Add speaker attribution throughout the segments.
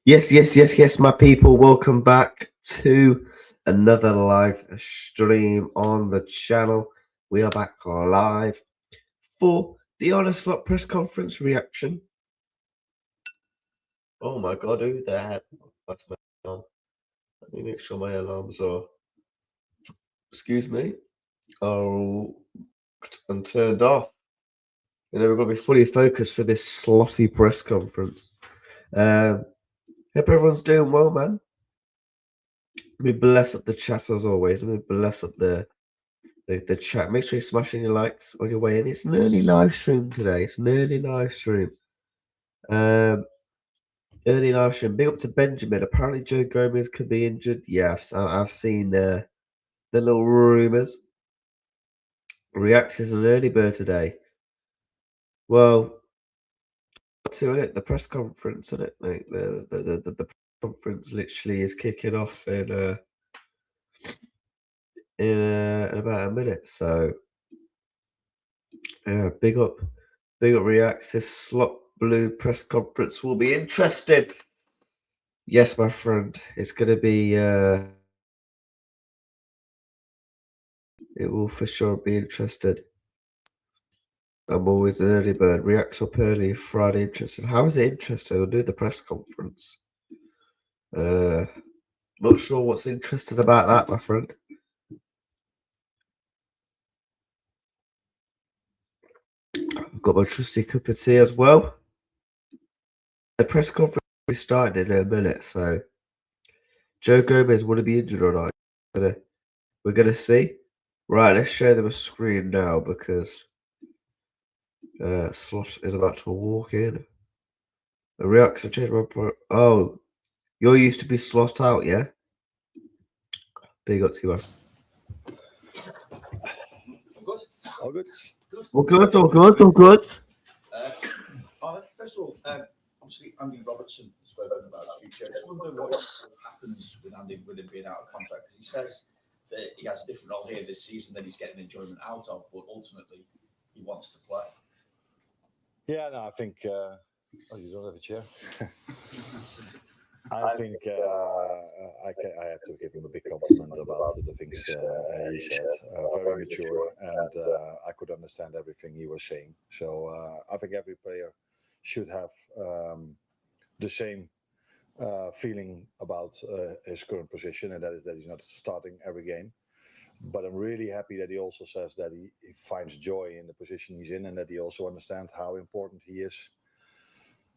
Speaker 1: Yes, my people. Welcome back to another live stream on the channel. We are back live for the Arne slot press conference reaction. Oh my god, who the heck? That's my alarm. Let me make sure my alarms are, excuse me, are and turned off. We're going to be fully focused for this slotty press conference. Hope everyone's doing well, man. Let me bless up the chat as always. Let me bless up the chat. Make sure you're smashing your likes on your way in. It's an early live stream today. It's an early live stream. Early live stream. Big up to Benjamin. Apparently Joe Gomez could be injured. Yeah, I've seen the little rumours. Reacts is an early bird today. Well, to it, the press conference, isn't it, mate? The press conference literally is kicking off in about a minute. So yeah, big up Reacts. This slot blue press conference will be interesting. Yes, my friend, it's gonna be it will for sure be interested. I'm always an early bird. Reacts up early Friday. Interested. How is it interesting? I'll do the press conference. Not sure what's interesting about that, my friend. I've got my trusty cup of tea as well. The press conference will be starting in a minute, so Joe Gomez will be injured or not? We're gonna see. Right, let's show them a screen now because Slot is about to walk in. The reaction change my Oh, you're used to be slot out, yeah? Big up to you, man.
Speaker 2: All good.
Speaker 1: All good.
Speaker 2: First of all, obviously Andy Robertson spoken about his future. I just wonder what happens with Andy with him being out of contract, because he says that he has a different role here this season that he's getting enjoyment out of, but ultimately he wants to play.
Speaker 3: Yeah, no, I think. You don't have a chair. I think I have to give him a big compliment about the things he said. Very mature, and I could understand everything he was saying. So I think every player should have the same feeling about his current position, and that is that he's not starting every game. But I'm really happy that he also says that he finds joy in the position he's in, and that he also understands how important he is.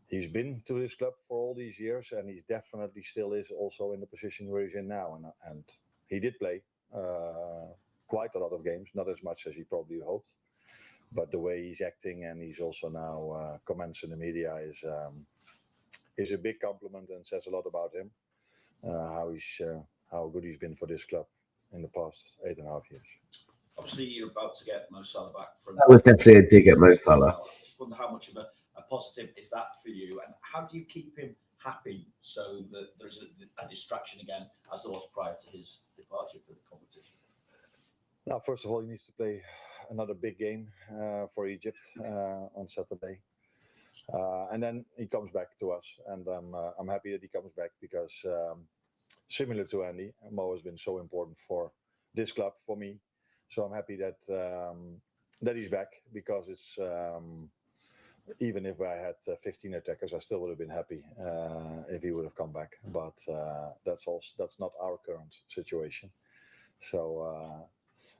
Speaker 3: He's been to this club for all these years, and he definitely still is also in the position where he's in now. And he did play quite a lot of games, not as much as he probably hoped. But the way he's acting, and he's also now comments in the media, is a big compliment and says a lot about him. How good he's been for this club in the past 8.5 years.
Speaker 2: Obviously, you're about to get Mo Salah back from.
Speaker 1: That was definitely a dig at Mo Salah.
Speaker 2: I just wonder how much of a positive is that for you, and how do you keep him happy so that there's a distraction again, as there was prior to his departure for the competition?
Speaker 3: Now, first of all, he needs to play another big game for Egypt on Saturday. And then he comes back to us, and I'm happy that he comes back because similar to Andy, Mo has been so important for this club, for me. So I'm happy that that he's back, because it's even if I had 15 attackers, I still would have been happy if he would have come back. But that's not our current situation. So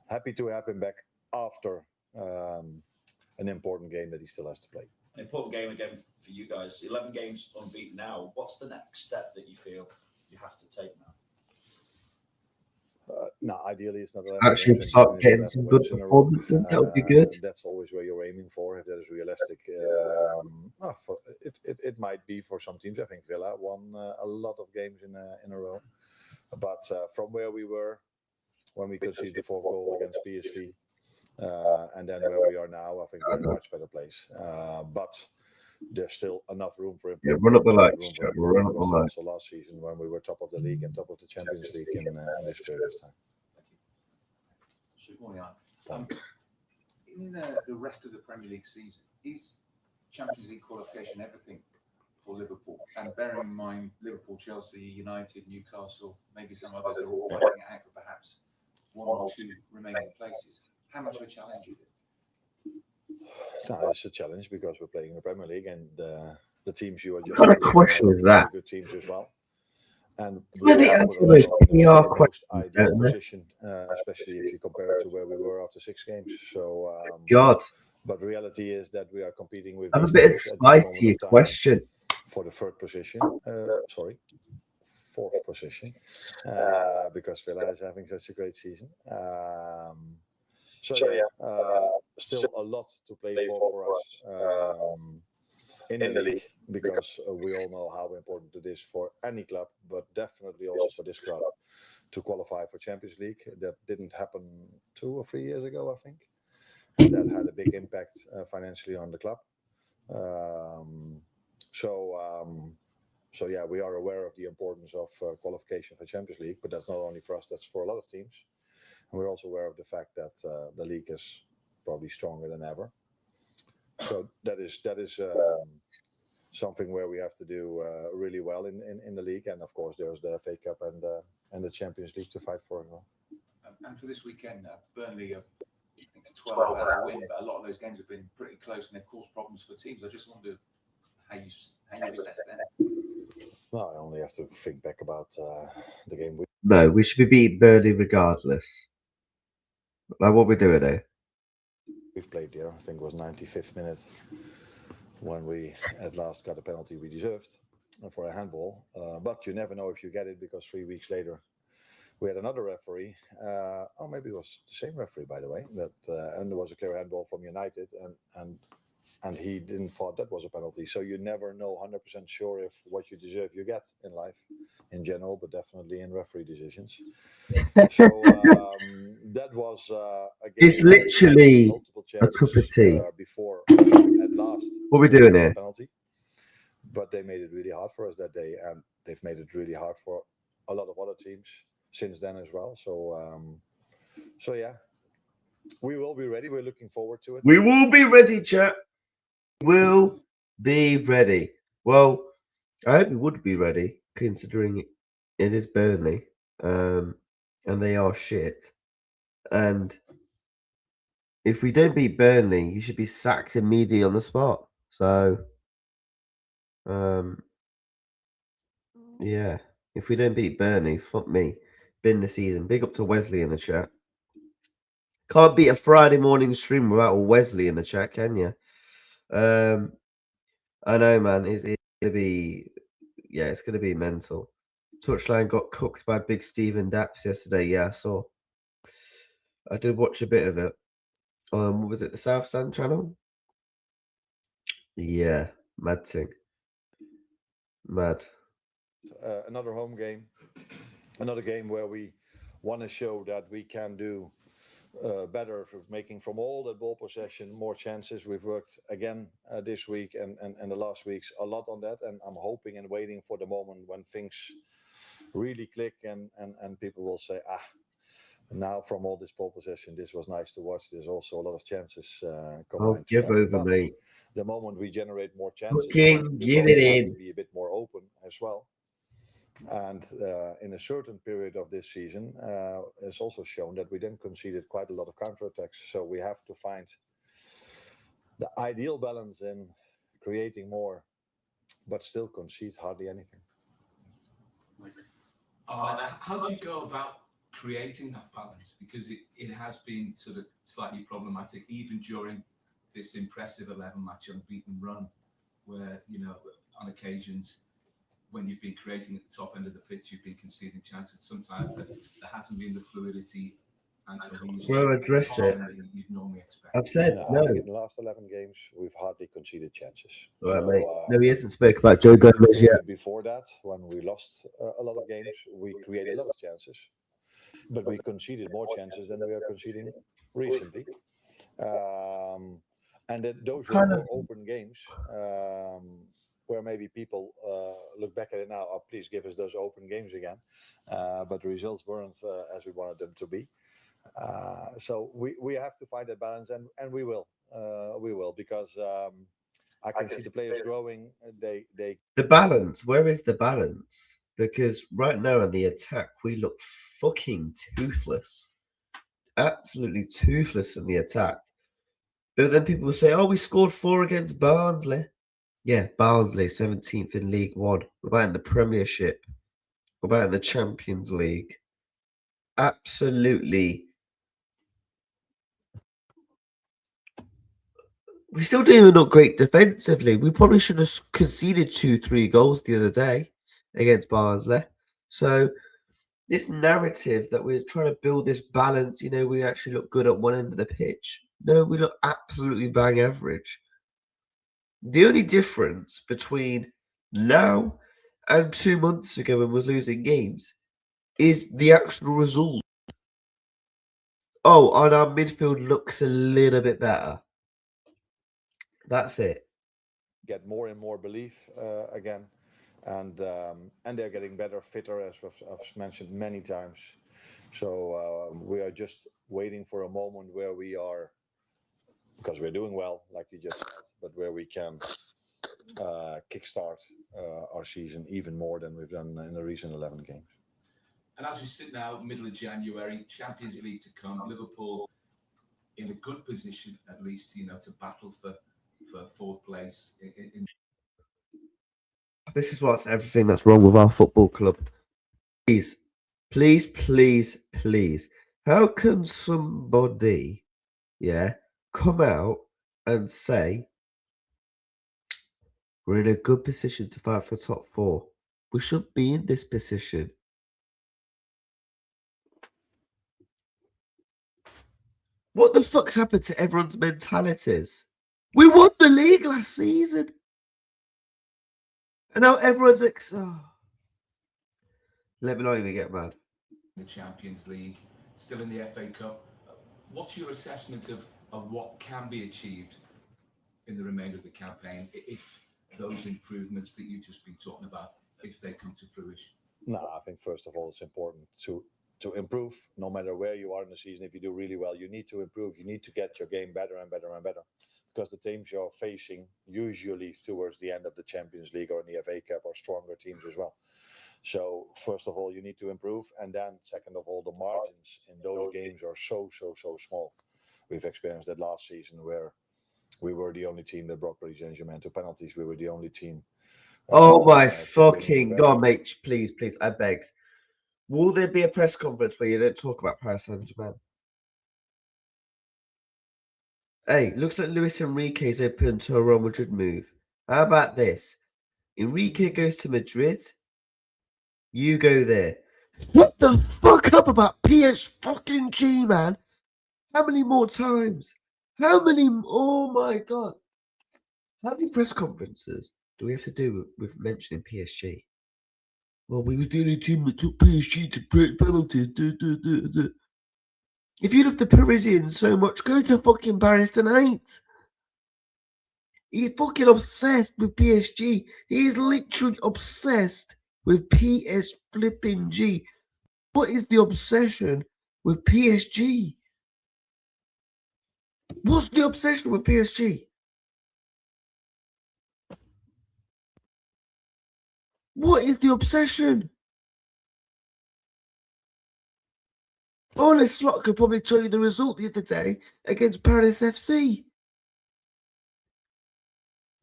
Speaker 3: happy to have him back after an important game that he still has to play.
Speaker 2: An important game again for you guys. 11 games unbeaten now. What's the next step that you feel you have to take now?
Speaker 3: No, ideally it's not.
Speaker 1: Actually, start getting some good performances. That would be good.
Speaker 3: That's always where you're aiming for, if that is realistic. It might be for some teams. I think Villa won a lot of games in a row. But from where we were when we conceded the 4th goal against PSV, and then where we are now, I think we're in a much better place. But there's still enough room for improvement.
Speaker 1: Yeah, run up the lights, Jack. Run up the lights.
Speaker 3: Also last season when we were top of the league and top of the Champions League in this period of time.
Speaker 4: Good morning, Arne. In the rest of the Premier League season, is Champions League qualification everything for Liverpool. And bearing in mind Liverpool, Chelsea, United, Newcastle, maybe some others are all fighting it out for perhaps 1 or 2 remaining places. How much of a challenge is it?
Speaker 3: No, it's a challenge because we're playing in the Premier League, and the teams you are just
Speaker 1: What kind of
Speaker 3: mentioning
Speaker 1: question
Speaker 3: are
Speaker 1: is that?
Speaker 3: very good teams as well. And
Speaker 1: Well,
Speaker 3: we
Speaker 1: the
Speaker 3: are
Speaker 1: answer
Speaker 3: also
Speaker 1: is
Speaker 3: in
Speaker 1: PR
Speaker 3: the most
Speaker 1: questions,
Speaker 3: ideal
Speaker 1: don't they?
Speaker 3: position, especially if you compare it to where we were after 6 games. So,
Speaker 1: God,
Speaker 3: but reality is that we are competing with
Speaker 1: have a
Speaker 3: these
Speaker 1: bit of
Speaker 3: teams at this
Speaker 1: spice
Speaker 3: moment
Speaker 1: to your
Speaker 3: of time
Speaker 1: question.
Speaker 3: for the third position. Fourth position, because Villa is having such a great season. So yeah, still a lot to play for us in the league, because we all know how important it is for any club, but definitely also for this club, to qualify for Champions League. That didn't happen 2 or 3 years ago, I think. And that had a big impact financially on the club. So yeah, we are aware of the importance of qualification for Champions League, but that's not only for us, that's for a lot of teams. And we're also aware of the fact that the league is probably stronger than ever. So that is something where we have to do really well in the league. And of course, there's the FA Cup and the Champions League to fight for as well.
Speaker 4: And for this weekend, Burnley, I think it's 12 out of win, but a lot of those games have been pretty close and they've caused problems for teams. I just wonder how you assess them.
Speaker 3: Well, I only have to think back about the game.
Speaker 1: No, we should be beating Burnley regardless. Like what we're doing here.
Speaker 3: We've played there, I think it was 95th minute, when we at last got a penalty we deserved for a handball. But you never know if you get it, because 3 weeks later we had another referee, or maybe it was the same referee, by the way, and there was a clear handball from United, and he didn't thought that was a penalty. So you never know 100% sure if what you deserve you get in life in general, but definitely in referee decisions. So that was a game.
Speaker 1: It's literally
Speaker 3: multiple
Speaker 1: a cup of tea.
Speaker 3: Before at last.
Speaker 1: What are we doing here?
Speaker 3: Penalty. But they made it really hard for us that day, and they've made it really hard for a lot of other teams since then as well. So yeah, we will be ready. We're looking forward to it.
Speaker 1: We will be ready, chat. Will be ready. Well, I hope we would be ready, considering it is Burnley, and they are shit. And if we don't beat Burnley, you should be sacked immediately on the spot. So, yeah, if we don't beat Burnley, fuck me. Bin the season. Big up to Wesley in the chat. Can't beat a Friday morning stream without Wesley in the chat, can you? I know, man. It's gonna be, yeah, it's gonna be mental. Touchline got cooked by Big Steven Daps yesterday. Yeah, I saw. I did watch a bit of it. What was it, the South Stand channel? Yeah, mad thing. Mad.
Speaker 3: Another home game, another game where we want to show that we can do better for making from all that ball possession more chances. We've worked again this week and the last weeks a lot on that, and I'm hoping and waiting for the moment when things really click and people will say, now from all this ball possession, this was nice to watch. There's also a lot of chances combined.
Speaker 1: Oh, give over, mate.
Speaker 3: The moment we generate more chances,
Speaker 1: Fucking give it in.
Speaker 3: To be a bit more open as well. And in a certain period of this season, it's also shown that we then conceded quite a lot of counterattacks. So we have to find the ideal balance in creating more, but still concede hardly anything.
Speaker 5: How do you go about creating that balance? Because it has been sort of slightly problematic, even during this impressive 11-match unbeaten run, where, you know, on occasions, when you've been creating at the top end of the pitch, you've been conceding chances. Sometimes there hasn't been the fluidity and cohesion.
Speaker 1: Well, address it.
Speaker 5: You'd normally expect.
Speaker 1: I've said no.
Speaker 3: I think in the last 11 games, we've hardly conceded chances.
Speaker 1: Right, mate. No, he hasn't spoke about Joe Gomez yet.
Speaker 3: Before that, when we lost a lot of games, we created a lot of chances, but we conceded more chances than we are conceding recently. And those were more open games. Where maybe people look back at it now, oh, please give us those open games again. But the results weren't as we wanted them to be. So we have to find that balance, and we will. We will, because I can see the players growing. They
Speaker 1: The balance. Where is the balance? Because right now in the attack, we look fucking toothless. Absolutely toothless in the attack. But then people will say, oh, we scored 4 against Barnsley. Yeah, Barnsley, 17th in League One. What about in the Premiership? What about in the Champions League? Absolutely. We still don't even look great defensively. We probably should have conceded 2-3 goals the other day against Barnsley. So this narrative that we're trying to build this balance, we actually look good at one end of the pitch. No, we look absolutely bang average. The only difference between now and 2 months ago when we was losing games is the actual result. Oh, and our midfield looks a little bit better. That's it.
Speaker 3: get more and more belief again, and they're getting better, fitter, as I've mentioned many times. So we are just waiting for a moment where we are, because we're doing well, like you just said, but where we can kickstart our season even more than we've done in the recent 11 games.
Speaker 5: And as we sit now, middle of January, Champions League to come, Liverpool in a good position, at least, to battle for fourth place.
Speaker 1: This is what's everything that's wrong with our football club. Please, please, please, please. How can somebody, come out and say we're in a good position to fight for top 4? We should be in this position. What the fuck's happened to everyone's mentalities? We won the league last season. And now everyone's like, let me not even get mad.
Speaker 5: The Champions League, still in the FA Cup. What's your assessment of what can be achieved in the remainder of the campaign if those improvements that you've just been talking about, if they come to fruition?
Speaker 3: No, I think first of all it's important to improve no matter where you are in the season. If you do really well, you need to improve. You need to get your game better and better and better, because the teams you're facing usually towards the end of the Champions League or in the FA Cup are stronger teams as well. So first of all, you need to improve, and then second of all, the margins in those games are so small. We've experienced that last season where we were the only team that brought Paris Saint-Germain to penalties. We were the only team.
Speaker 1: Oh my fucking God, mate! Please, I beg. Will there be a press conference where you don't talk about Paris Saint-Germain? Hey, looks like Luis Enrique's open to a Real Madrid move. How about this? Enrique goes to Madrid. You go there. Shut the fuck up about PSG, man. How many more times? Oh my God. How many press conferences do we have to do with mentioning PSG? Well, we was the only team that took PSG to break penalties. If you love the Parisians so much, go to fucking Paris tonight. He's fucking obsessed with PSG. He is literally obsessed with PS flipping G. What is the obsession with PSG? What's the obsession with PSG? What is the obsession? Arne Slot could probably tell you the result the other day against Paris FC.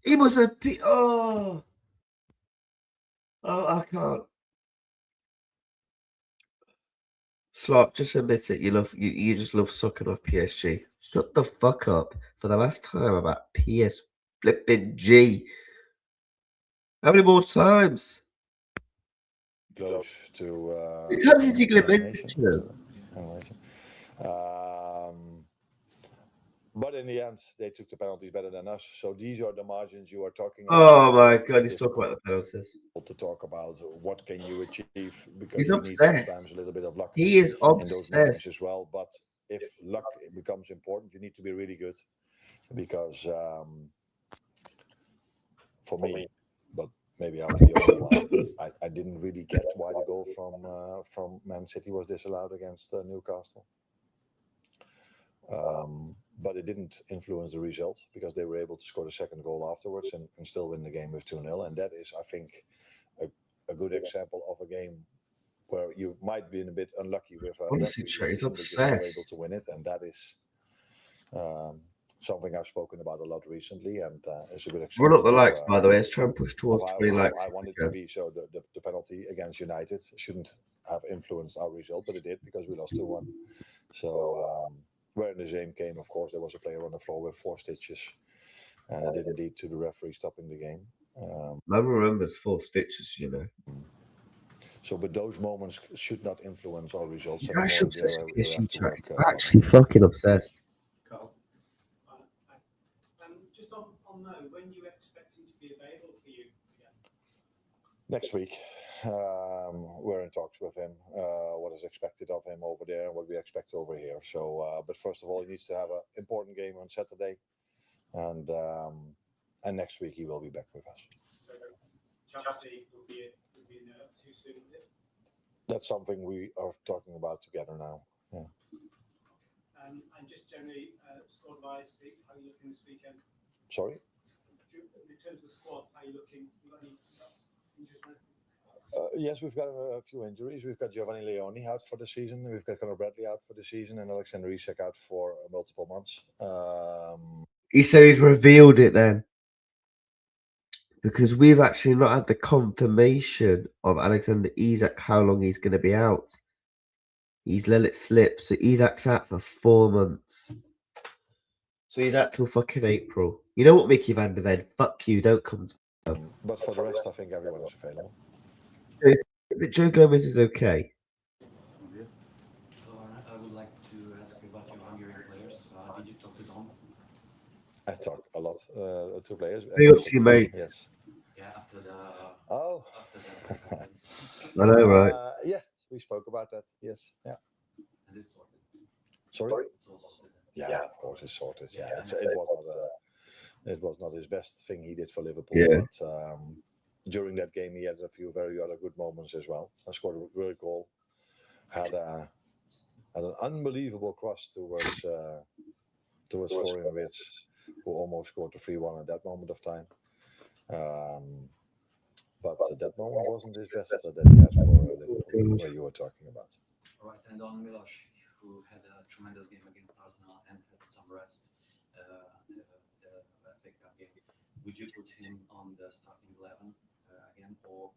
Speaker 1: He was a I can't. Slot, just admit it. You just love sucking off PSG. Shut the fuck up for the last time about PS flipping G. How many more times?
Speaker 3: Close to.
Speaker 1: It's actually mentioned.
Speaker 3: But in the end, they took the penalties better than us. So these are the margins you are talking
Speaker 1: about.
Speaker 3: Oh
Speaker 1: my God, he's talking about the penalties.
Speaker 3: To talk about what can you achieve, because
Speaker 1: he's
Speaker 3: you
Speaker 1: obsessed.
Speaker 3: need sometimes a little bit of luck.
Speaker 1: He is obsessed
Speaker 3: in those moments as well. But if luck becomes important, you need to be really good, because for me, but maybe I was the only one. I didn't really get why the goal from Man City was disallowed against Newcastle. But it didn't influence the result because they were able to score the second goal afterwards and still win the game with 2-0. And that is, I think, a good example of a game where you might be a bit unlucky with a
Speaker 1: Honestly,
Speaker 3: referee
Speaker 1: he's
Speaker 3: decision, but you're still able
Speaker 1: obsessed.
Speaker 3: to win it. And that is something I've spoken about a lot recently, and it's a good example.
Speaker 1: Run up the likes, by the way. Let's try and push towards
Speaker 3: of
Speaker 1: 20
Speaker 3: how
Speaker 1: likes.
Speaker 3: I wanted to be. So the penalty against United shouldn't have influenced our result, but it did because we lost 2-1. So where in the same game, of course, there was a player on the floor with 4 stitches, and it didn't lead to the referee stopping the game.
Speaker 1: Man remembers 4 stitches, you know.
Speaker 3: So, but those moments should not influence our results.
Speaker 1: He's
Speaker 3: anymore.
Speaker 1: actually obsessed with
Speaker 3: We
Speaker 1: PSG
Speaker 3: have to
Speaker 1: chat.
Speaker 3: work,
Speaker 1: He's actually fucking obsessed.
Speaker 2: Carl.
Speaker 6: Just on that, when you expect him to be available for you again?
Speaker 3: Next week, we're in talks with him. What is expected of him over there and what we expect over here. So, but first of all, he needs to have an important game on Saturday, and next week he will be back with us.
Speaker 6: So, Champions League will be too soon, will it?
Speaker 3: That's something we are talking about together now. Yeah.
Speaker 6: And just generally, squad-wise, how are you looking this weekend?
Speaker 3: Sorry?
Speaker 6: In terms of the squad, how are you looking? You got any injuries or anything?
Speaker 3: Yes, we've got a few injuries. We've got Giovanni Leoni out for the season. We've got Conor Bradley out for the season, and Alexander Isak out for multiple months.
Speaker 1: He said he's revealed it then. Because we've actually not had the confirmation of Alexander Isak how long he's going to be out. He's let it slip. So Isak's out for 4 months. So he's out till fucking April. You know what, Mickey van der Ven? Fuck you, don't come to
Speaker 3: But for the rest, I think everyone is available.
Speaker 1: Joe Gomez is okay.
Speaker 7: So I would like to ask you about your Hungarian players. Did you talk to Don?
Speaker 3: I talk a lot to players.
Speaker 1: Big up to you, mate.
Speaker 3: Yes.
Speaker 7: Yeah, after the.
Speaker 3: Oh.
Speaker 7: After the.
Speaker 1: I know, right?
Speaker 3: Yeah, we spoke about that. Yes. Yeah.
Speaker 7: And it's sorted.
Speaker 3: Sorry.
Speaker 7: It's all sorted.
Speaker 3: Yeah, of course it's sorted. Yeah, it was not his best thing he did for Liverpool.
Speaker 1: Yeah.
Speaker 3: But during that game, he had a few very other good moments as well. I scored a great goal. Had an unbelievable cross towards Florian, who almost scored the 3-1 at that moment of time. But that moment wasn't his best that he had for Liverpool, where you were talking about.
Speaker 7: All right, and on Milos, who had a tremendous game against Arsenal and had some rest, the FA Cup game. Would you put him on the starting 11 again, or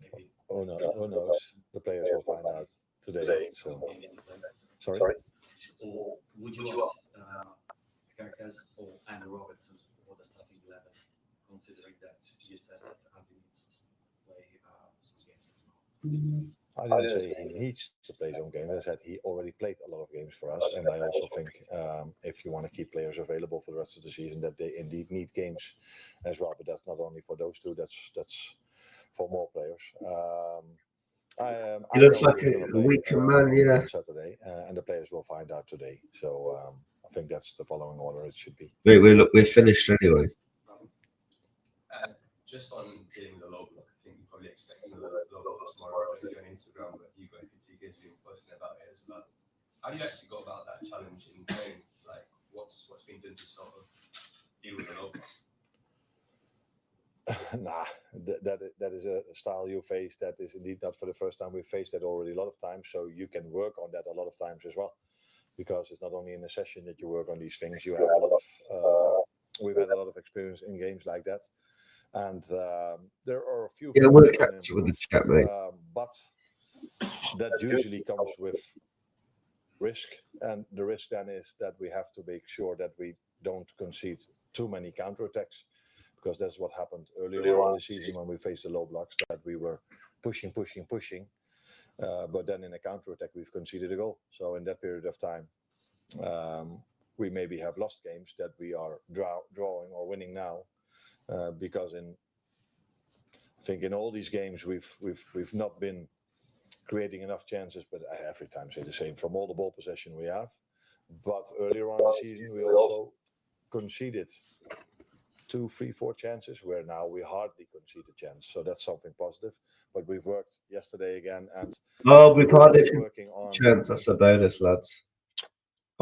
Speaker 7: maybe?
Speaker 3: Oh no, who knows? The players will find out today. So, sorry.
Speaker 7: Or would you want Kerkez or Andy Robertson for the starting 11, considering that you said that Andy needs to play some games as well?
Speaker 3: I didn't say he needs to play some games. I said he already played a lot of games for us, and I also think if you want to keep players available for the rest of the season, that they indeed need games as well. But that's not only for those two; that's for more players.
Speaker 1: He looks like a weaker man, yeah.
Speaker 3: On Saturday, and the players will find out today. So I think that's the following order it should be.
Speaker 1: Wait, we're finished anyway.
Speaker 8: Just on dealing with the low block, I think you're probably expecting a low block tomorrow. Going on Instagram, but Hugo Epitiga's been posting about it as well. How do you actually go about that challenge in playing? Like, what's been done to sort of deal with the low block?
Speaker 3: Nah, that is a style you face that is indeed not for the first time. We've faced that already a lot of times, so you can work on that a lot of times as well, because it's not only in a session that you work on these things. You have a lot of we've had a lot of experience in games like that, and there are a few.
Speaker 1: Yeah, we'll catch you with the chat, mate.
Speaker 3: But that usually comes with risk, and the risk then is that we have to make sure that we don't concede too many counterattacks. Because that's what happened earlier on in the season when we faced the low blocks, that we were pushing. But then in a counter-attack, we've conceded a goal. So in that period of time, we maybe have lost games that we are drawing or winning now. Because I think in all these games, we've not been creating enough chances, but I every time say the same from all the ball possession we have. But earlier on in the season, we also conceded 2, 3, 4 chances, where now we hardly concede a chance. So that's something positive. But we've worked yesterday again, and
Speaker 1: we've hardly
Speaker 3: working on
Speaker 1: chance. That's a bonus, lads.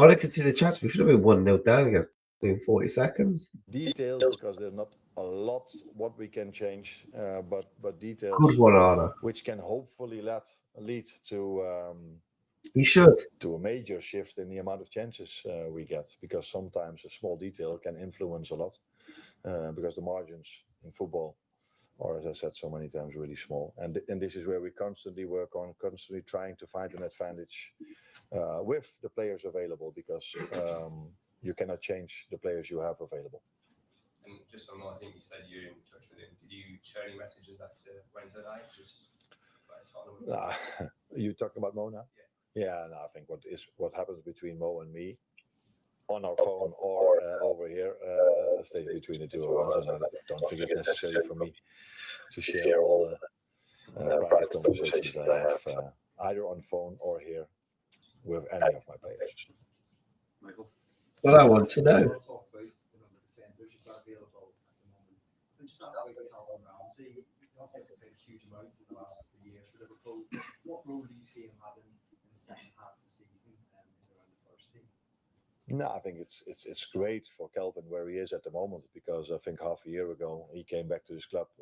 Speaker 1: I could see the chance. We should have been 1-0 down against in 40 seconds.
Speaker 3: Details, because there's not a lot what we can change, but details
Speaker 1: Good one, Arne.
Speaker 3: which can hopefully lead to
Speaker 1: He should.
Speaker 3: to a major shift in the amount of chances we get, because sometimes a small detail can influence a lot, because the margins in football are, as I said so many times, really small. And this is where we constantly work on, constantly trying to find an advantage with the players available, because you cannot change the players you have available.
Speaker 8: And just on what I think you said you're in touch with him, did you share any messages after Wednesday night? Just
Speaker 3: you talking about Mo now? Yeah, no, I think what happens between Mo and me on our phone or over here stays between the two of us, and I don't think it's necessary for me to share all private conversations I have either on phone or here with any of my players.
Speaker 7: Michael?
Speaker 1: Well, I want to know.
Speaker 7: Talk about the defenders you've got available at the moment. And just ask about Calvin Ramsey. He's played a huge amount in the last couple of years for Liverpool. What role do you see him having in the second half of the season and around the first team?
Speaker 3: No, I think it's great for Calvin where he is at the moment, because I think half a year ago he came back to this club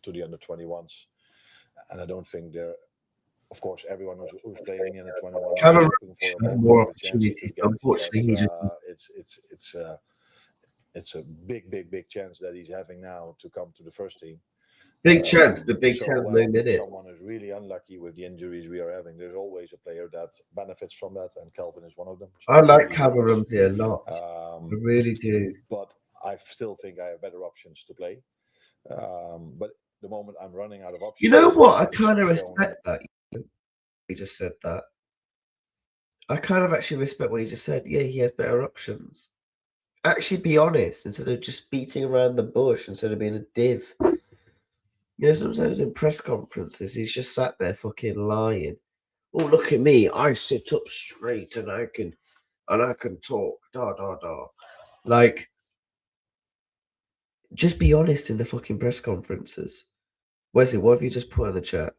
Speaker 3: to the under-21s, and I don't think they're. Of course, everyone who's playing in the 21
Speaker 1: Calvin
Speaker 3: is looking for
Speaker 1: more
Speaker 3: every chance he
Speaker 1: opportunities.
Speaker 3: can get,
Speaker 1: Unfortunately, he just
Speaker 3: but, it's a big chance that he's having now to come to the first team.
Speaker 1: big chance, but big
Speaker 3: So
Speaker 1: chance, no
Speaker 3: when
Speaker 1: minutes.
Speaker 3: someone is really unlucky with the injuries we are having, there's always a player that benefits from that, and Calvin is one of them. So
Speaker 1: I like
Speaker 3: really
Speaker 1: Calvin
Speaker 3: helps.
Speaker 1: Ramsey a lot. I really do.
Speaker 3: But I still think I have better options to play. But the moment I'm running out of options.
Speaker 1: You know what? I
Speaker 3: I've
Speaker 1: kind of
Speaker 3: shown-
Speaker 1: respect that. He just said that. I kind of actually respect what he just said. Yeah, he has better options. Actually, be honest instead of just beating around the bush, instead of being a div. You know, sometimes in press conferences, he's just sat there fucking lying. Oh, look at me! I sit up straight and I can talk. Like, just be honest in the fucking press conferences. Wesley, what have you just put in the chat?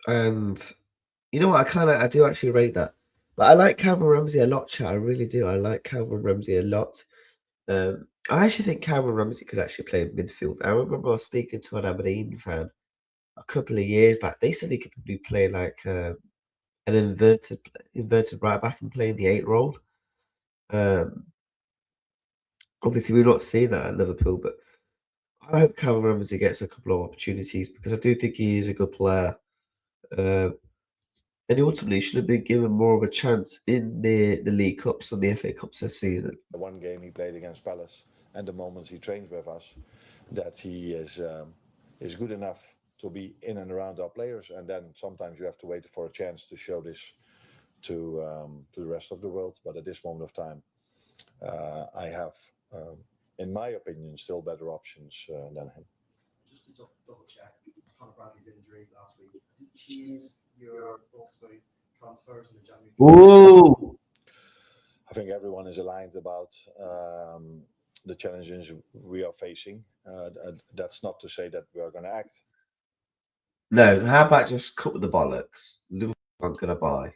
Speaker 1: And you know what? I do actually rate that. But I like Calvin Ramsey a lot, chat. I really do. I like Calvin Ramsey a lot. I actually think Calvin Ramsey could actually play in midfield. I remember I was speaking to an Aberdeen fan a couple of years back. They said he could probably play like an inverted right back and play in the 8 role. Obviously, we've not seen that at Liverpool, but I hope Calvin Ramsey gets a couple of opportunities because I do think he is a good player. And he ultimately should have been given more of a chance in the League Cups and the FA Cups this season.
Speaker 3: The one game he played against Palace and the moments he trains with us, that he is good enough to be in and around our players. And then sometimes you have to wait for a chance to show this to the rest of the world. But at this moment of time, I have, in my opinion, still better options than him.
Speaker 7: Just to double check, Conor Bradley's injury last week. Has it changed your thoughts about transfers in the January?
Speaker 1: Ooh!
Speaker 3: I think everyone is aligned about the challenges we are facing. That's not to say that we are going to act.
Speaker 1: No, how about just cut with the bollocks? Liverpool aren't going to buy.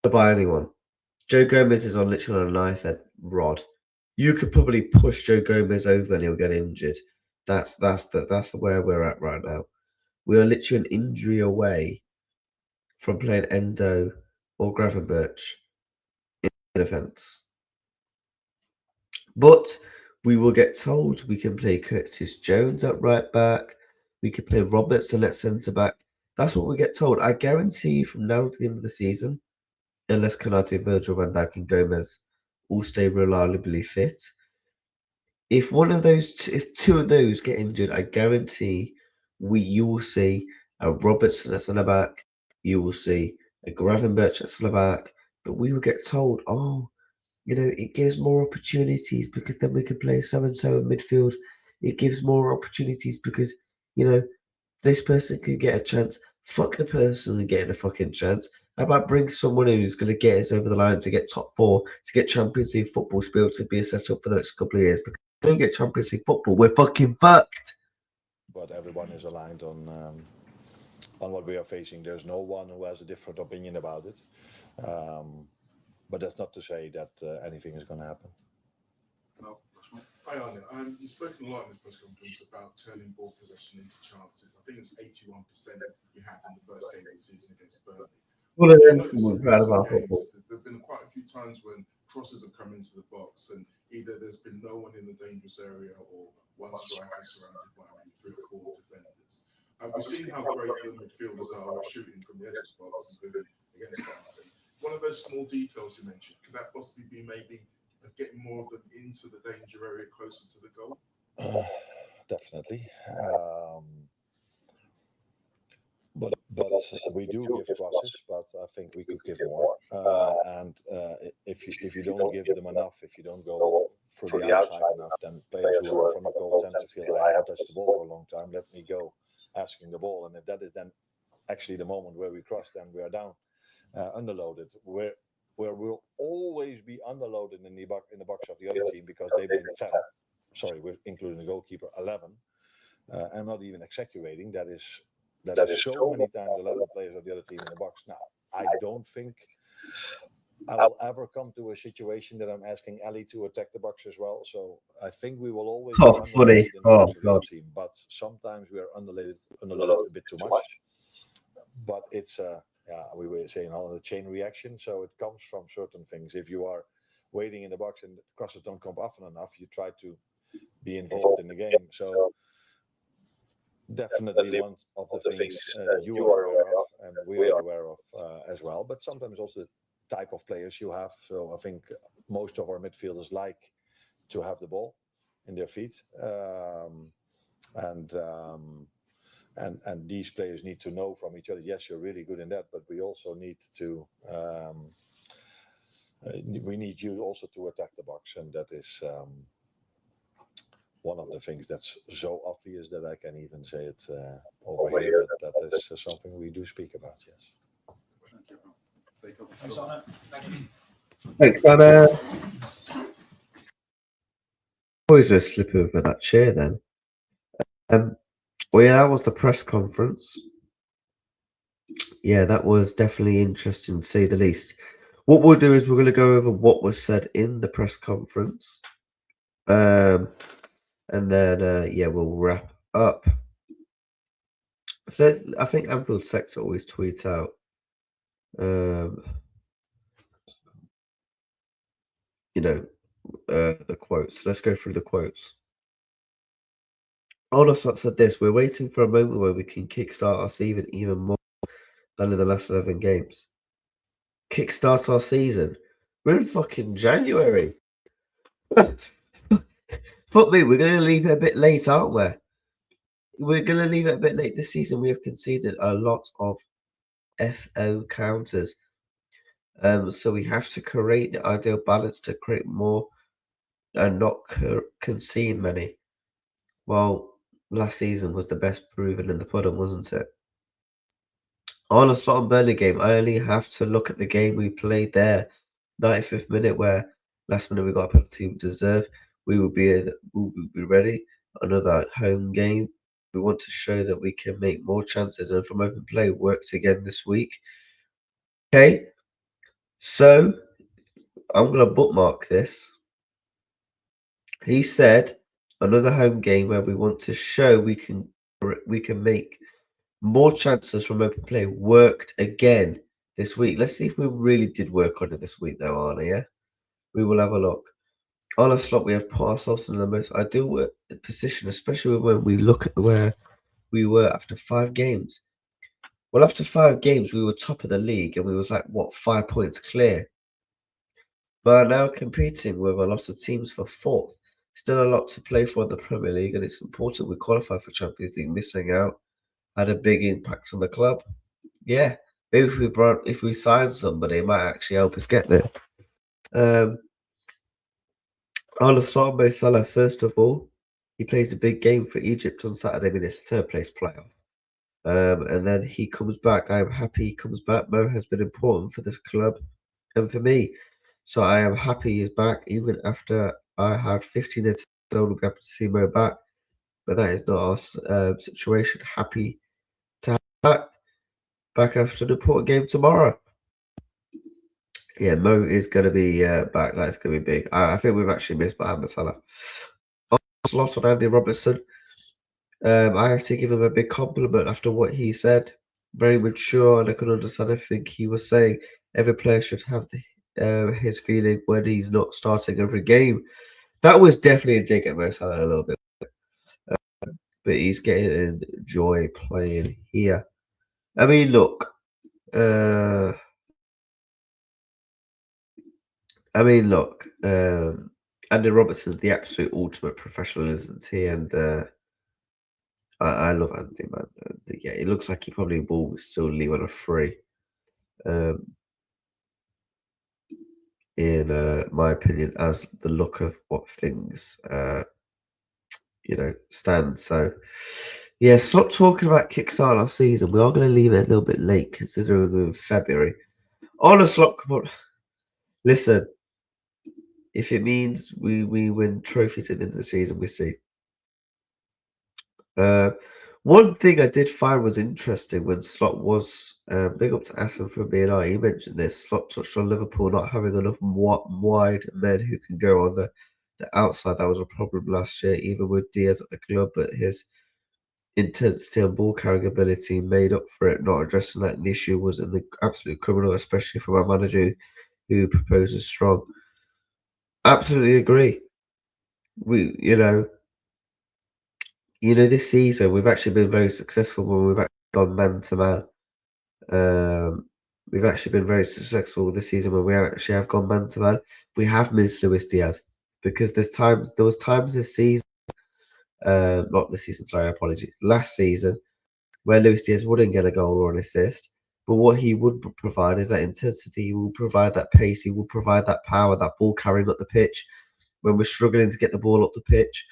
Speaker 1: Not buy anyone. Joe Gomez is literally on a knife edge rod. You could probably push Joe Gomez over and he'll get injured. That's where we're at right now. We are literally an injury away from playing Endo or Gravenberch in defence. But we will get told we can play Curtis Jones at right back. We can play Robertson at centre back. That's what we get told. I guarantee you from now to the end of the season, unless Konate, Virgil van Dijk and Gomez all stay reliably fit, if two of those get injured, I guarantee you will see a Robertson at centre back, you will see a Gravenberch at centre back, but we will get told, oh, you know, it gives more opportunities because then we can play so and so in midfield. It gives more opportunities because, you know, this person could get a chance. Fuck the person and getting a fucking chance. How about bring someone who's going to get us over the line to get top 4, to get Champions League football, to be able to be a set up for the next couple of years? Because if we don't get Champions League football, we're fucking fucked.
Speaker 3: But everyone is aligned on on what we are facing. There's no one who has a different opinion about it. But that's not to say that anything is going to happen.
Speaker 9: No, that's right. Hi, Arne. You've spoken a lot in this press conference about turning ball possession into chances. I think it was 81% you had in the first game of the season against Burnley.
Speaker 1: One of them was proud of our football.
Speaker 9: There have been quite a few times when crosses have come into the box and either there's been no one in the dangerous area or one striker surrounded by maybe 3 or 4 defenders. We've seen how great the midfielders are at shooting from the edge of the box, including against Barton. One of those small details you mentioned, could that possibly be maybe getting more of them into the danger area closer to the goal?
Speaker 3: Definitely. But we do give crosses, but I think we could give more. And if you don't give them enough, if you don't go through the outside enough, then players who are in front of goal tend to feel, I haven't touched the ball for a long time, let me go asking the ball. And if that is then actually the moment where we cross, then we are down, underloaded. Where we'll always be underloaded in the box of the other team because they bring 10. Sorry, we're including the goalkeeper, 11. I'm not even exaggerating. That is so many times 11 players of the other team in the box. Now, I don't think I will ever come to a situation that I'm asking Ali to attack the box as well. So I think we will always be
Speaker 1: funny.
Speaker 3: in the box of the other team. But sometimes we are underloaded a bit too much. But it's we were saying all the chain reaction. So it comes from certain things. If you are waiting in the box and crosses don't come often enough, you try to be involved in the game. So definitely one of the things you are aware of and we are aware of as well. But sometimes also the type of players you have. So I think most of our midfielders like to have the ball in their feet. And these players need to know from each other, yes, you're really good in that, but we also need to we need you also to attack the box. And that is one of the things that's so obvious that I can even say it over here, that is something we do speak about, yes.
Speaker 2: Thanks, Arne. Thank you.
Speaker 1: Thanks, Anna. Always just slip over that chair then. Well, yeah, that was the press conference. Yeah, that was definitely interesting to say the least. What we'll do is we're going to go over what was said in the press conference. And then, yeah, we'll wrap up. So I think Anfield Sector always tweet out you know, the quotes. Let's go through the quotes. Arne said this: we're waiting for a moment where we can kickstart our season even more than in the last 11 games. Kickstart our season? We're in fucking January. Fuck me, we're going to leave it a bit late, aren't we? We're going to leave it a bit late. This season we have conceded a lot of FO counters. So we have to create the ideal balance to create more and not concede many. Well, last season was the best proven in the pudding, wasn't it? On a slot on Burnley game, I only have to look at the game we played there, 95th minute, where last minute we got a penalty we deserve. We will be ready. Another home game. We want to show that we can make more chances and from open play worked again this week. Okay, so I'm gonna bookmark this. He said another home game where we want to show we can make more chances from open play worked again this week. Let's see if we really did work on it this week, though, Arne. Yeah, we will have a look. On a slot, we have put ourselves in the most ideal position, especially when we look at where we were after 5 games. Well, after 5 games, we were top of the league, and we was like, what, 5 points clear. But now competing with a lot of teams for 4th. Still a lot to play for in the Premier League, and it's important we qualify for Champions League. Missing out had a big impact on the club. Yeah, maybe if we sign somebody, it might actually help us get there. On the slot, Mo Salah, first of all, he plays a big game for Egypt on Saturday in his 3rd place playoff. And then he comes back. I am happy he comes back. Mo has been important for this club and for me. So I am happy he's back, even after I had 15 attempts. I would be happy to see Mo back. But that is not our situation. Happy to have him back. back after the important game tomorrow. Yeah, Mo is going to be back. That's going to be big. I think we've actually missed Mohamed Salah. Slot on Andy Robertson. I have to give him a big compliment after what he said. Very mature, and I can understand everything he was saying. Every player should have his feeling when he's not starting every game. That was definitely a dig at Mo Salah a little bit. But he's getting joy playing here. I mean, look. Andy Robertson's the absolute ultimate professional, isn't he? And I love Andy, man. Yeah, it looks like he probably will still leave on a free. In my opinion, as the look of what things stand. So yeah, stop talking about kickstart our season. We are going to leave it a little bit late considering we're in February. Honestly, come on. Listen, if it means we win trophies at the end of the season, we see. One thing I did find was interesting when Slot was big up to Assen from BNI. He mentioned this. Slot touched on Liverpool not having enough wide men who can go on the outside. That was a problem last year, even with Diaz at the club, but his intensity and ball carrying ability made up for it. Not addressing that the issue was in the absolute criminal, especially from our manager who proposes strong. Absolutely agree. This season we've actually been very successful when we've actually gone man to man. We've actually been very successful this season when we actually have gone man to man. We have missed Luis Diaz because there was times this season, not this season, sorry, apologies, last season, where Luis Diaz wouldn't get a goal or an assist. But what he would provide is that intensity. He will provide that pace. He will provide that power, that ball carrying up the pitch when we're struggling to get the ball up the pitch.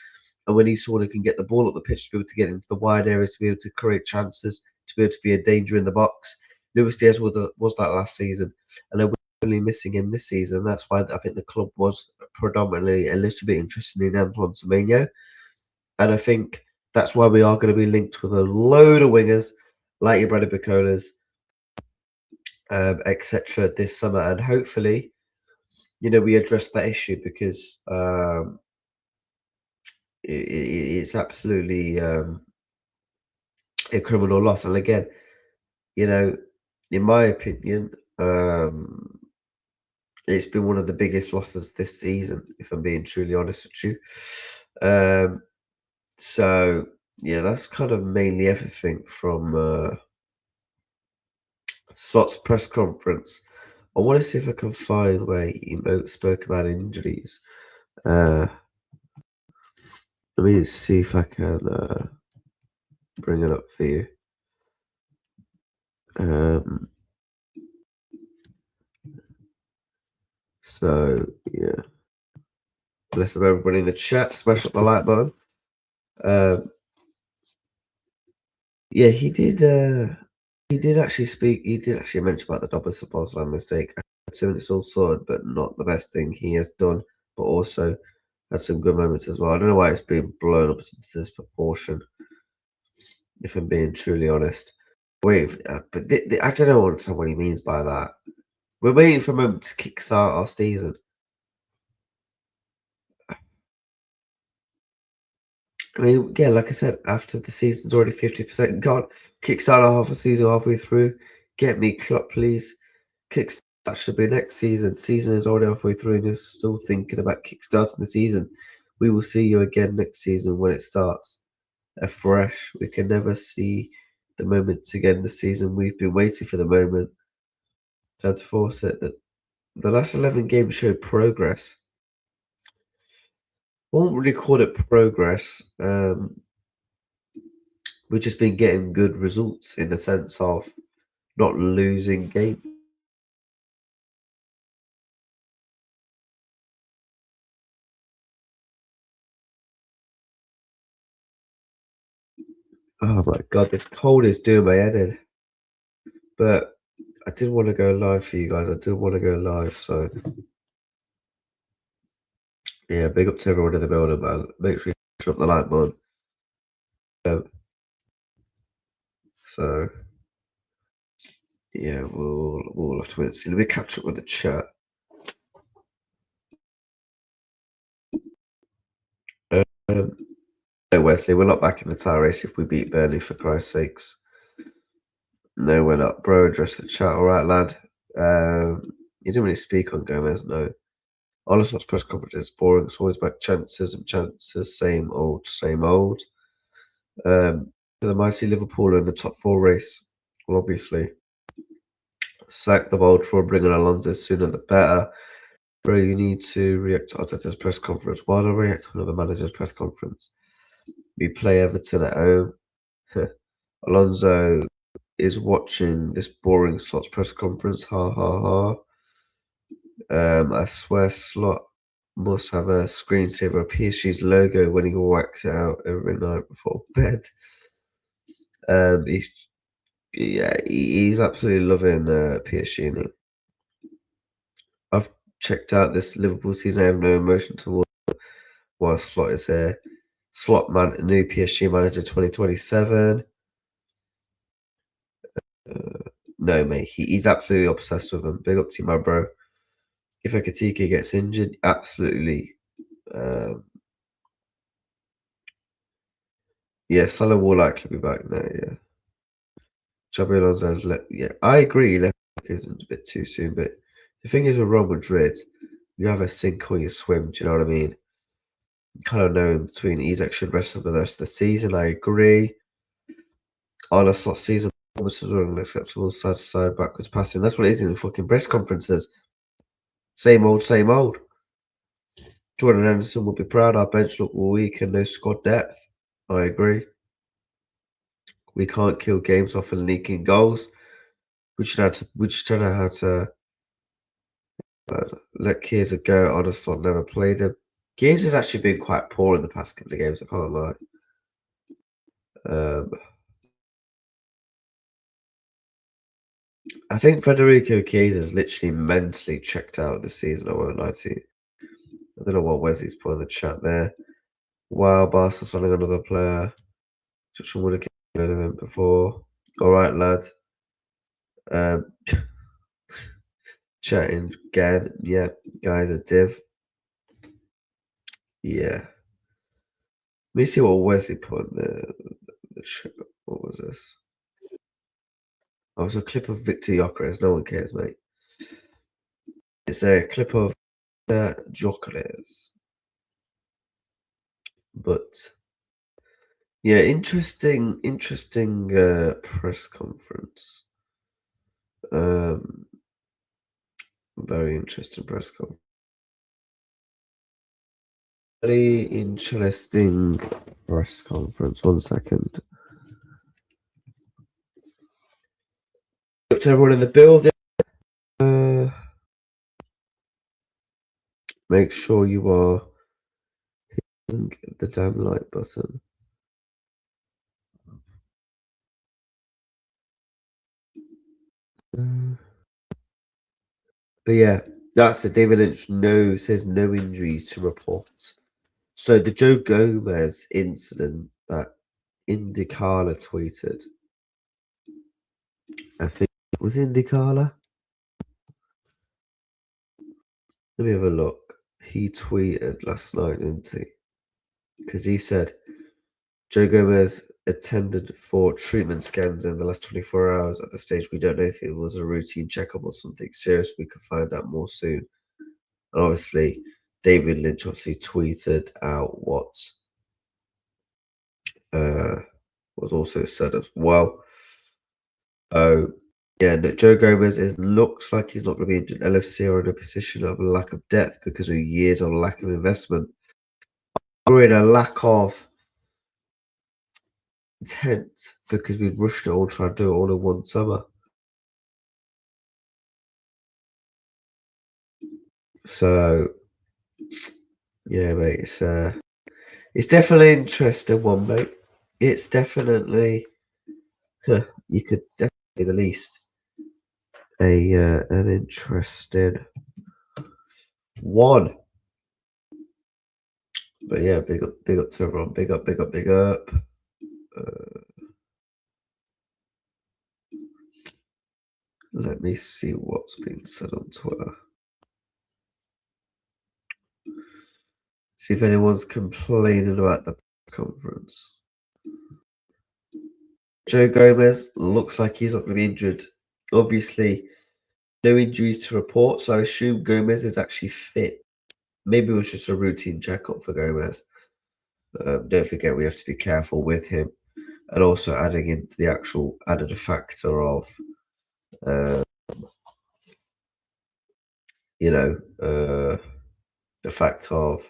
Speaker 1: And when he's someone who can get the ball up the pitch to be able to get into the wide areas, to be able to create chances, to be able to be a danger in the box. Luis Diaz was that last season, and we're really missing him this season. That's why I think the club was predominantly a little bit interested in Antoine Semenyo. And I think that's why we are going to be linked with a load of wingers like your Brady Bacolas, etc. this summer. And hopefully, we address that issue because it's absolutely a criminal loss. And again, in my opinion, it's been one of the biggest losses this season, if I'm being truly honest with you. So yeah, that's kind of mainly everything from Slot's press conference. I want to see if I can find where he spoke about injuries. Let me see if I can bring it up for you. So yeah, bless up everybody in the chat. Smash up the like button. Yeah, he did actually speak. He did actually mention about the double supposed mistake. So it's all sorted, but not the best thing he has done. But also had some good moments as well. I don't know why it's been blown up into this proportion, if I'm being truly honest. Wait, but I don't know what he means by that. We're waiting for him to kickstart our season. I mean, yeah, like I said, after the season's already 50% gone, kickstart half a season halfway through. Get me Klopp, please. Kickstart should be next season. Season is already halfway through and you're still thinking about kickstarting the season. We will see you again next season when it starts afresh. We can never see the moment again this season. We've been waiting for the moment. Time to force it. The last 11 games showed progress. I won't really call it progress. We've just been getting good results in the sense of not losing games. Oh my god, this cold is doing my head in. But I did want to go live for you guys. I did want to go live, so yeah, big up to everyone in the building, man. Make sure you drop the like button. So Yeah, we'll have to wait and see. Let me catch up with the chat. No, Wesley, we're not back in the title race if we beat Burnley, for Christ's sakes. No, we're not. Bro, address the chat. All right, lad. You didn't really speak on Gomez, no. Alisson's press conference is boring. It's always about chances and chances. Same old, same old. The mighty Liverpool in the top 4 race. Well, obviously, sack the bold for bringing Alonso sooner the better. Bro, you need to react to Arteta's press conference. Why don't react to another manager's press conference? We play Everton at home. Alonso is watching this boring Slot's press conference. Ha ha ha. I swear Slot must have a screensaver of PSG's logo when he whacks it out every night before bed. He's absolutely loving PSG. Isn't he? I've checked out this Liverpool season. I have no emotion towards while Slot is here. Slot man, new PSG manager 2027. No, mate, he's absolutely obsessed with him. Big up to you, my bro. If Ekitike gets injured, absolutely. Yeah, Salah will likely be back now, yeah. Xabi Alonso's I agree, left isn't a bit too soon, but the thing is with Real Madrid, you have a sink or you swim, do you know what I mean? Kind of know in between Isak should rest for the rest of the season, I agree. Arne Slot season performance was unacceptable, side to side, backwards passing. That's what it is in the fucking press conferences. Same old, same old. Jordan Anderson will be proud. Our bench look weak and no squad depth. I agree. We can't kill games off and leaking goals. We just don't know how to let Chiesa go. Honestly, never played him. Chiesa's actually been quite poor in the past couple of games, I can't lie. I think Federico Chiesa's literally mentally checked out this season, I won't lie to you. I don't know what Wesley's put in the chat there. Wow, Barca signing another player. Just would have heard of him before. Alright, lads. Chatting again. Yeah, guys, a div. Yeah. Let me see what Wesley put in the chat. What was this? Oh, it's a clip of Victor Gyökeres. No one cares, mate. It's a clip of Gyökeres. But yeah, interesting press conference. Very interesting press conference. Very interesting press conference. 1 second. Up to everyone in the building. Make sure you are hitting the damn like button. But yeah, that's it. David Lynch says no injuries to report. So the Joe Gomez incident that Indicala tweeted, I think it was Indicala. Let me have a look. He tweeted last night, didn't he? Because he said Joe Gomez attended for treatment scans in the last 24 hours. At the stage, we don't know if it was a routine checkup or something serious. We could find out more soon. And obviously, David Lynch obviously tweeted out what was also said as well. Oh, yeah, no, Joe Gomez looks like he's not going to be injured. LFC are in a position of a lack of depth because of years of lack of investment. We're in a lack of intent because we rushed it all, trying to do it all in one summer. So, yeah, mate, it's definitely an interesting one, mate. It's definitely, you could definitely say the least, an interesting one. But yeah, big up to everyone. Big up. Let me see what's been said on Twitter. See if anyone's complaining about the conference. Joe Gomez looks like he's not going to be injured. Obviously, no injuries to report, so I assume Gomez is actually fit. Maybe it was just a routine checkup for Gomez. Don't forget, we have to be careful with him. And also adding into the actual added factor of, the fact of,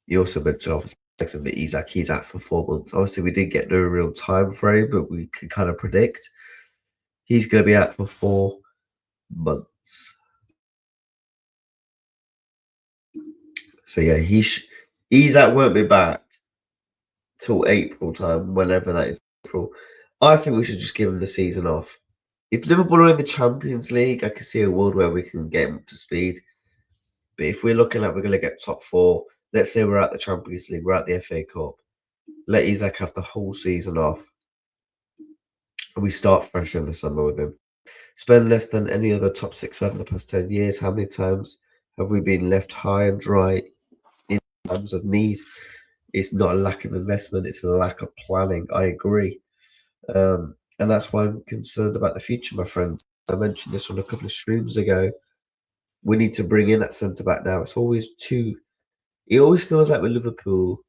Speaker 1: you also mentioned obviously that he's out for 4 months. Obviously, we didn't get no real time frame, but we can kind of predict he's going to be out for 4 months. So yeah, Isak won't be back till April time, whenever that is. April. I think we should just give him the season off. If Liverpool are in the Champions League, I can see a world where we can get him up to speed. But if we're looking like we're going to get top 4, let's say we're at the Champions League, we're at the FA Cup, let Isak have the whole season off, and we start fresh in the summer with him. Spend less than any other top 6 over the past 10 years. How many times have we been left high and dry in times of need? It's not a lack of investment, it's a lack of planning. I agree. And that's why I'm concerned about the future, my friend. I mentioned this on a couple of streams ago. We need to bring in that centre back now. It always feels like with Liverpool,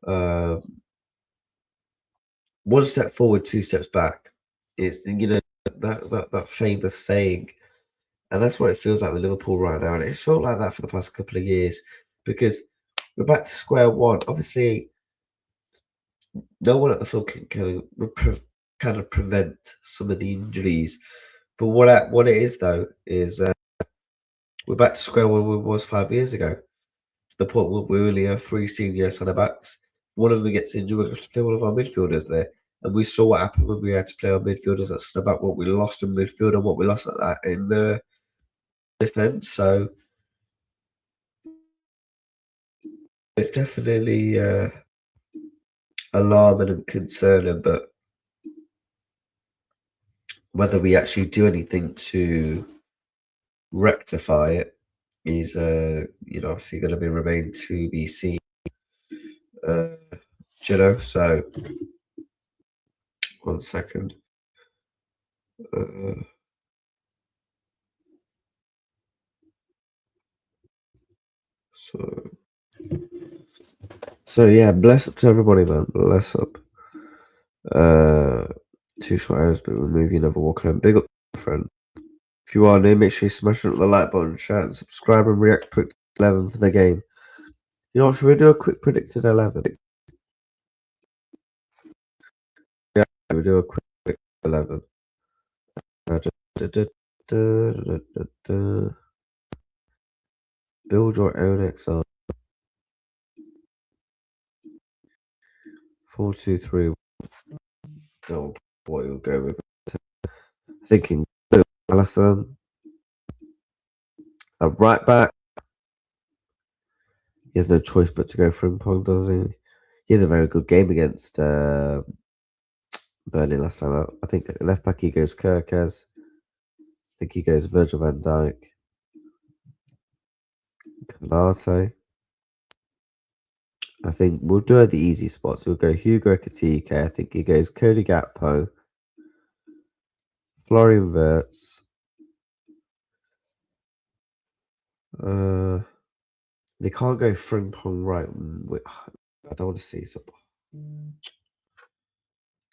Speaker 1: one step forward, 2 steps back. It's that famous saying, and that's what it feels like with Liverpool right now. And it's felt like that for the past couple of years because we're back to square one. Obviously, no one at the club can kind of prevent some of the injuries. But what it is though is we're back to square one where we was 5 years ago. To the point where we only have 3 senior centre backs. One of them gets injured, we have to play one of our midfielders there. And we saw what happened when we had to play our midfielders at centre back, what we lost in midfield and what we lost at that in the defence. So it's definitely alarming and concerning, but whether we actually do anything to rectify it is, obviously going to be remain to be seen. So 1 second. So yeah, bless up to everybody, man. Bless up. 2 short hours, but we'll move you another walk home. Big up, friend. If you are new, make sure you smash the like button, share, and subscribe, and react quick to 11 for the game. You know what? Should we do a quick predicted 11? Yeah, we do a quick 11. Build your own XR. 4-2-3. Oh, what you'll go with? Thinking Allison. A right back. He has no choice but to go Frimpong, doesn't he? He has a very good game against Burnley last time out. I think left back he goes Kirkes. I think he goes Virgil van Dijk. Canate. I think we'll do the easy spots. We'll go Hugo Ekitike. I think he goes Cody Gakpo. Florian Wirtz. They can't go Frimpong right. I don't want to see some.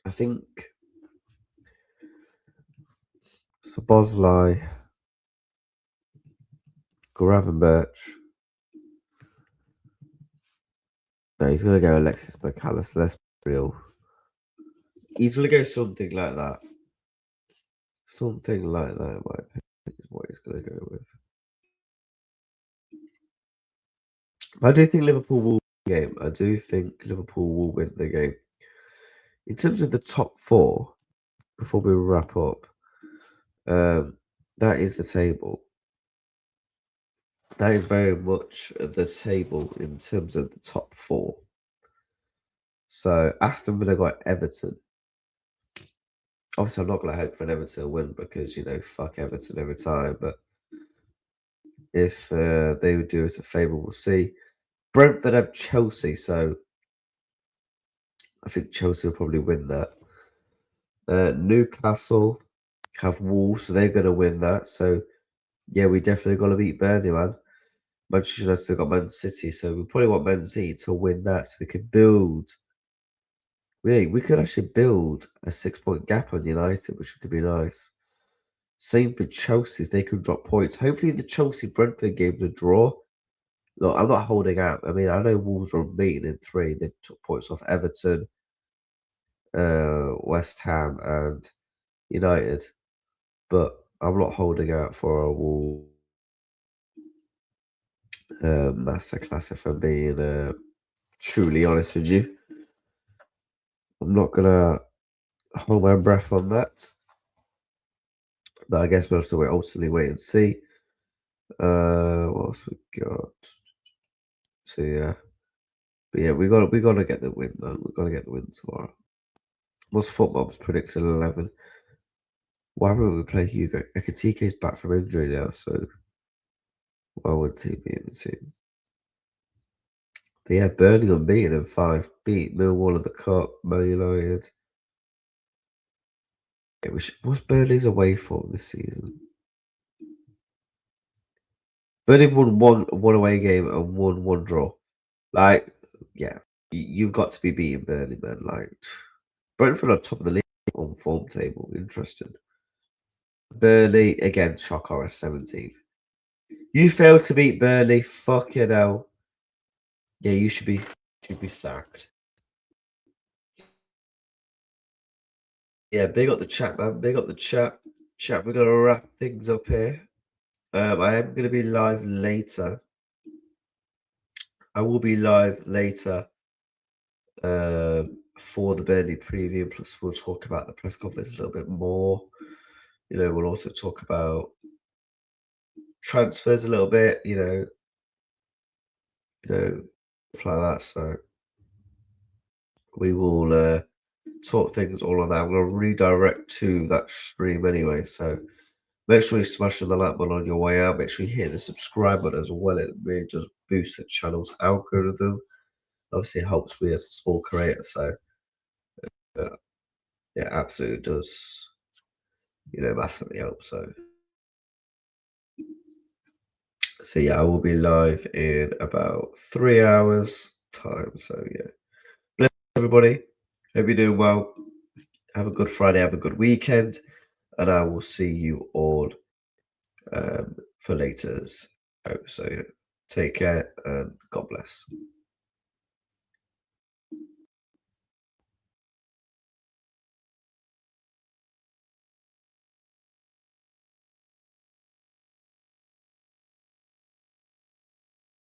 Speaker 1: I think Szoboszlai, Gravenberch. No, he's going to go Alexis McAllister. Let's be real. He's going to go something like that. Something like that, in my opinion, is what he's going to go with. I do think Liverpool will win the game. I do think Liverpool will win the game. In terms of the top 4, before we wrap up, that is the table. That is very much the table in terms of the top 4. So Aston Villa got Everton. Obviously, I'm not going to hope for Everton to win because, fuck Everton every time. But if they would do us a favour, we'll see. Brentford have Chelsea, so I think Chelsea will probably win that. Newcastle have Wolves, so they're going to win that. So, yeah, we definitely got to beat Burnley, man. Manchester United still got Man City, so we probably want Man City to win that so we can build. Really, we could actually build a 6-point gap on United, which could be nice. Same for Chelsea if they could drop points. Hopefully, the Chelsea Brentford game's a draw. Look, I'm not holding out. I mean, I know Wolves are unbeaten in 3. They took points off Everton, West Ham, and United, but I'm not holding out for a Wolves masterclass. If I'm being truly honest with you, I'm not gonna hold my breath on that. But I guess we'll have to ultimately wait and see. What else we got? So yeah, but yeah, we gotta get the win, man. We gotta get the win tomorrow. What's football's predicted 11? Why would we play Hugo? Ekatiké's back from injury now, so why would he be in the team? But yeah, Burnley unbeaten in 5. Beat Millwall in the Cup, Man United. What's Burnley's away form this season? Burnley won one away game and won one draw. Like, yeah, you've got to be beating Burnley, man. Like, Brentford on top of the league on form table. Interesting. Burnley, again, shock horror, 17th. You failed to beat Burnley. Fucking hell. Yeah, you should be sacked. Yeah, big up the chat, man. Big up the chat. Chat, we're going to wrap things up here. I am going to be live later. I will be live later for the Burnley preview. Plus, we'll talk about the press conference a little bit more. We'll also talk about transfers a little bit. Stuff like that. So we will talk things all on that. I'm going to redirect to that stream anyway. So make sure you smash the like button on your way out. Make sure you hit the subscribe button as well. It really just boosts the channel's algorithm. Obviously, it helps me as a small creator. So it absolutely does, massively help. So yeah, I will be live in about 3 hours time. So yeah, bless everybody. Hope you're doing well. Have a good Friday. Have a good weekend, and I will see you all for later's. So yeah, take care and God bless.